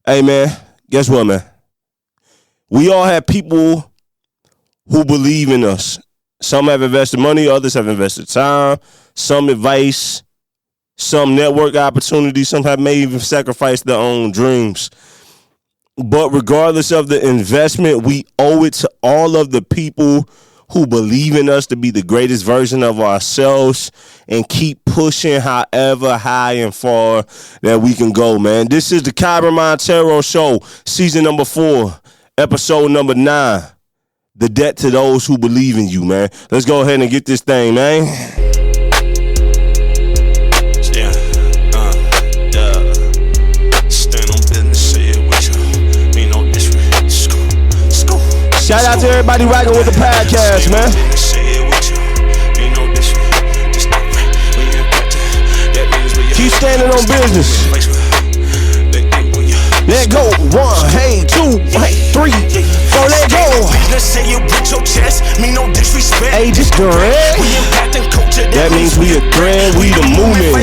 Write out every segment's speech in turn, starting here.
Hey, man, guess what, man? We all have people who believe in us. Some have invested money, others have invested time, some advice, some network opportunities, some have may even sacrificed their own dreams. But regardless of the investment, we owe it to all of the people who believe in us to be the greatest version of ourselves and keep pushing however high and far that we can go, man. This is the KYREN Monteiro Show, season number 4, episode number 9. The debt to those who believe in you, man. Let's go ahead and get this thing, man. Shout out to everybody rocking with the podcast, man. Keep standing on business. Let go. 1, hey, 2, hey, 3, 4, let go. Hey, just direct. That means we a thread, we the movement.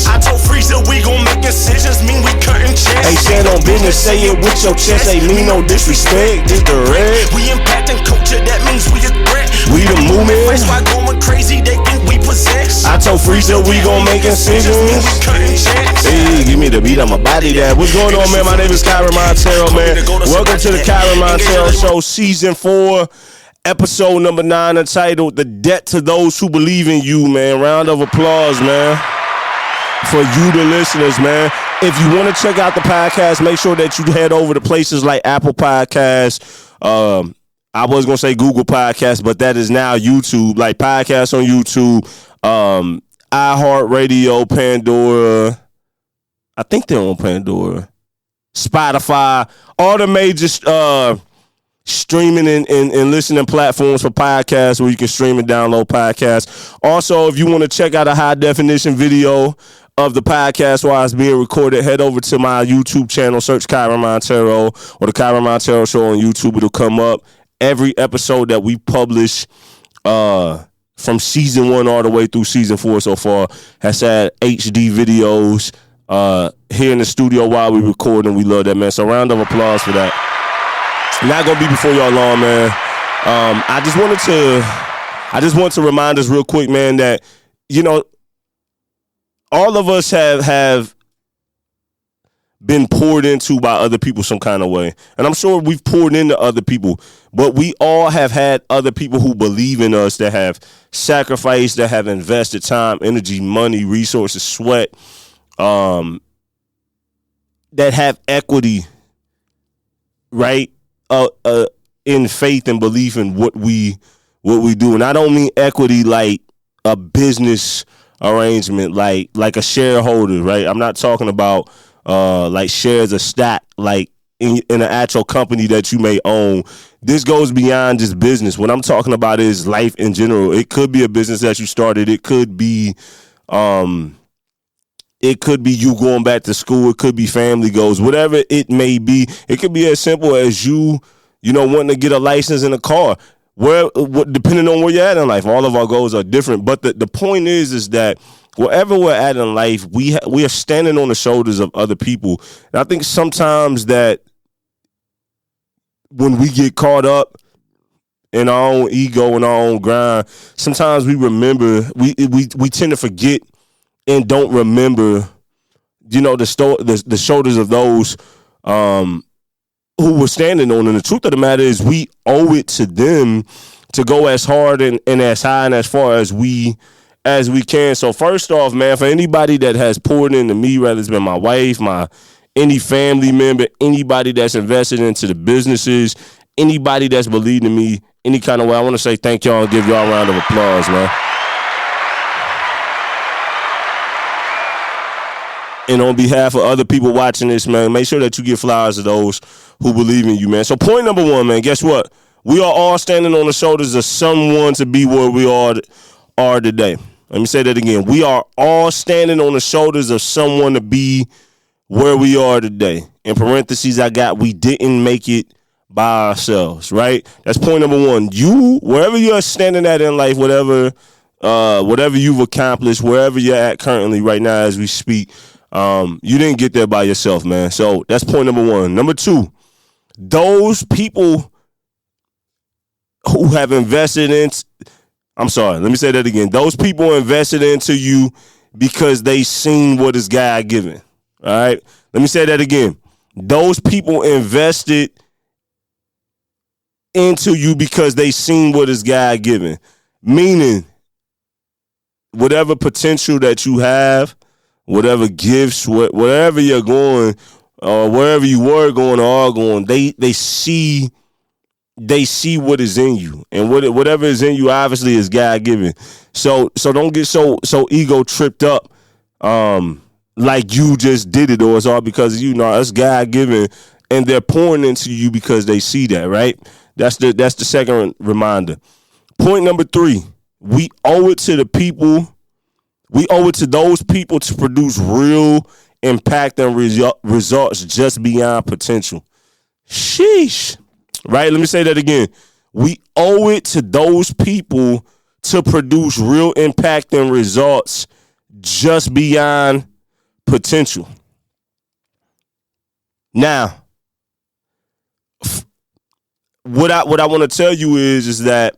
I told Freezer we gon' make decisions, mean we cutting checks. Hey, stand on business, say it with your chest. Ain't mean no disrespect, just direct. We impacting culture, that means we a threat. We the movement. That's why going crazy, they think we possess. I told Freezer we gon' make decisions, mean we cutting checks. Hey, give me the beat, I'ma body that. What's going on, man? My name is KYREN Monteiro, man. Welcome to the KYREN Monteiro Show, season 4. Episode number 9, entitled The Debt to Those Who Believe in You, man. Round of applause, man, for you, the listeners, man. If you want to check out the podcast, make sure that you head over to places like Apple Podcasts. I was going to say Google Podcasts, but that is now YouTube. Like podcasts on YouTube, iHeartRadio, Pandora. I think they're on Pandora. Spotify. All the major streaming and listening platforms for podcasts where you can stream and download podcasts. Also, if you want to check out a high definition video of the podcast while it's being recorded, head over to my YouTube channel, search KYREN Monteiro or the KYREN Monteiro Show on YouTube. It'll come up. Every episode that we publish from season 1 all the way through season 4 so far has had HD videos here in the studio while we record, and we love that, man. So round of applause for that. Not gonna be before y'all long, man. I just want to remind us real quick, man, that all of us have been poured into by other people some kind of way, and I'm sure we've poured into other people, but we all have had other people who believe in us, that have sacrificed, that have invested time, energy, money, resources, sweat, that have equity, right? In faith and belief in what we do. And I don't mean equity like a business arrangement, like a shareholder, right? I'm not talking about like shares of stock, like in an actual company that you may own. This goes beyond just business. What I'm talking about is life in general. It could be a business that you started. It could be you going back to school. It could be family goals, whatever it may be. It could be as simple as you wanting to get a license in a car. Depending on where you're at in life, all of our goals are different. But the point is that wherever we're at in life, we are standing on the shoulders of other people. And I think sometimes that when we get caught up in our own ego and our own grind, sometimes we tend to forget and don't remember, the shoulders of those who were standing on. And the truth of the matter is, we owe it to them to go as hard and as high and as far as we can. So first off, man, for anybody that has poured into me, whether it's been my wife, any family member, anybody that's invested into the businesses, anybody that's believed in me any kind of way, I want to say thank y'all and give y'all a round of applause, man. And on behalf of other people watching this, man, make sure that you give flowers to those who believe in you, man. So point number 1, man, guess what? We are all standing on the shoulders of someone to be where we are today. Let me say that again. We are all standing on the shoulders of someone to be where we are today. In parentheses, I got, we didn't make it by ourselves, right? That's point number 1. You, wherever you're standing at in life, whatever you've accomplished, wherever you're at currently right now as we speak, You didn't get there by yourself, man. So that's point number one. Number two, those people who have invested in, I'm sorry, let me say that again. Those people invested into you because they seen what is God given. All right. Let me say that again. Those people invested into you because they seen what is God given. Meaning, whatever potential that you have, whatever gifts, wherever you're going, or wherever you were going or are going, they see what is in you, and whatever is in you obviously is God given. So don't get so ego tripped up, like you just did it, or it's all because of you. No, it's God given, and they're pouring into you because they see that, right? That's the second reminder. Point number three, we owe it to the people. We owe it to those people to produce real impact and results just beyond potential. Sheesh. Right? Let me say that again. We owe it to those people to produce real impact and results just beyond potential. Now, what I want to tell you is that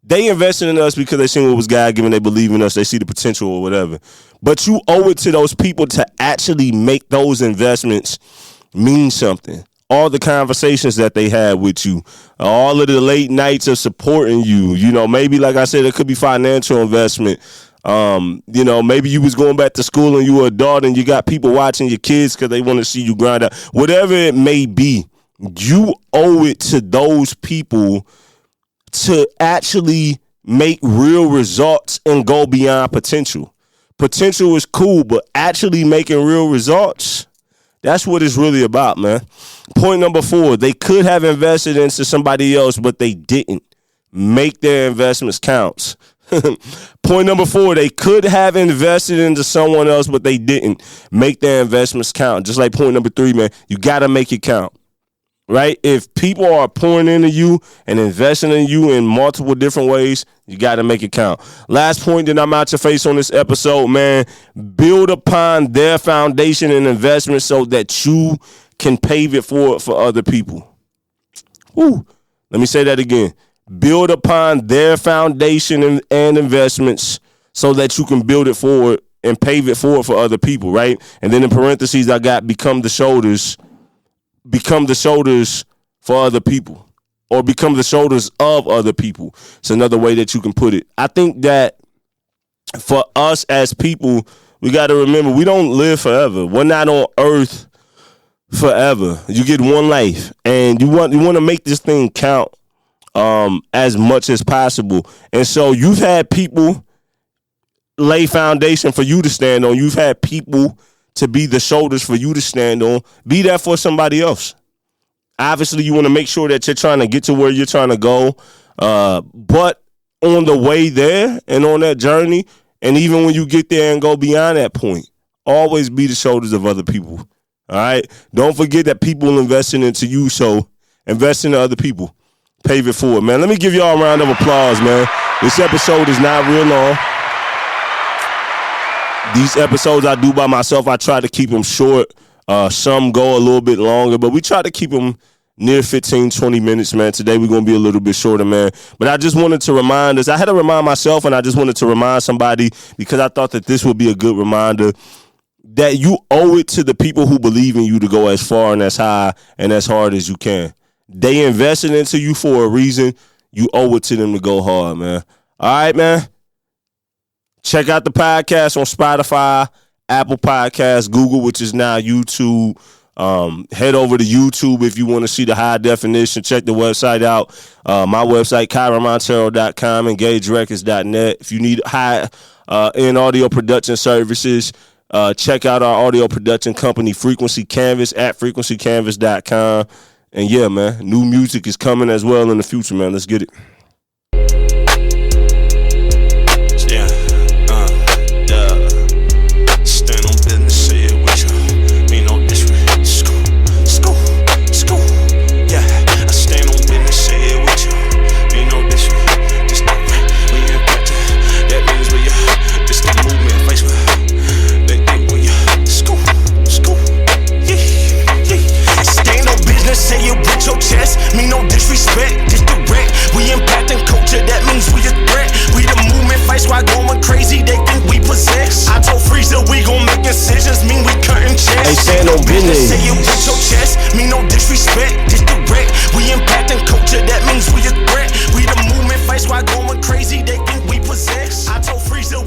they invested in us because they seen what was God given. They believe in us. They see the potential or whatever. But you owe it to those people to actually make those investments mean something. All the conversations that they had with you, all of the late nights of supporting you. You know, maybe, like I said, it could be financial investment. You know, maybe you was going back to school and you were an adult and you got people watching your kids because they want to see you grind out. Whatever it may be, you owe it to those people to actually make real results and go beyond potential. Potential is cool, but actually making real results, that's what it's really about, man. Point number four, they could have invested into somebody else, but they didn't. Make their investments count. Point number four, they could have invested into someone else, but they didn't. Make their investments count. Just like point number three, man, you got to make it count. Right? If people are pouring into you and investing in you in multiple different ways, you got to make it count. Last point, then I'm out your face on this episode, man. Build upon their foundation and investment so that you can pave it forward for other people. Woo. Let me say that again. Build upon their foundation and investments so that you can build it forward and pave it forward for other people, right? And then in parentheses, I got become the shoulders for other people, or become the shoulders of other people. It's another way that you can put it. I think that for us as people, we got to remember we don't live forever. We're not on earth forever. You get one life, and you want to make this thing count as much as possible. And so you've had people lay foundation for you to stand on. You've had people to be the shoulders for you to stand on. Be that for somebody else. Obviously, you want to make sure that you're trying to get to where you're trying to go. But on the way there and on that journey, and even when you get there and go beyond that point, always be the shoulders of other people. All right? Don't forget that people investing into you, so invest into other people. Pave it forward, man. Let me give y'all a round of applause, man. This episode is not real long. These episodes I do by myself, I try to keep them short. Some go a little bit longer, but we try to keep them near 15, 20 minutes, man. Today we're going to be a little bit shorter, man. But I just wanted to remind us. I had to remind myself, and I just wanted to remind somebody because I thought that this would be a good reminder that you owe it to the people who believe in you to go as far and as high and as hard as you can. They invested into you for a reason. You owe it to them to go hard, man. All right, man. Check out the podcast on Spotify, Apple Podcasts, Google, which is now YouTube. Head over to YouTube if you want to see the high definition. Check the website out. My website, KYRENMONTEIRO.com, EngageRecords.net. If you need high-end audio production services, check out our audio production company, Frequency Canvas, at frequencycanvas.com. And yeah, man, new music is coming as well in the future, man. Let's get it.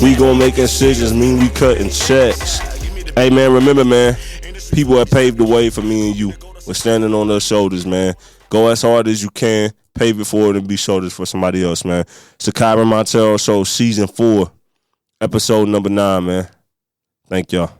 We gon' make incisions, mean we cutting checks. Hey, man, remember, man, people have paved the way for me and you. We're standing on their shoulders, man. Go as hard as you can. Pave it forward and be shoulders for somebody else, man. It's the KYREN Monteiro Show, Season 4, Episode number 9, man. Thank y'all.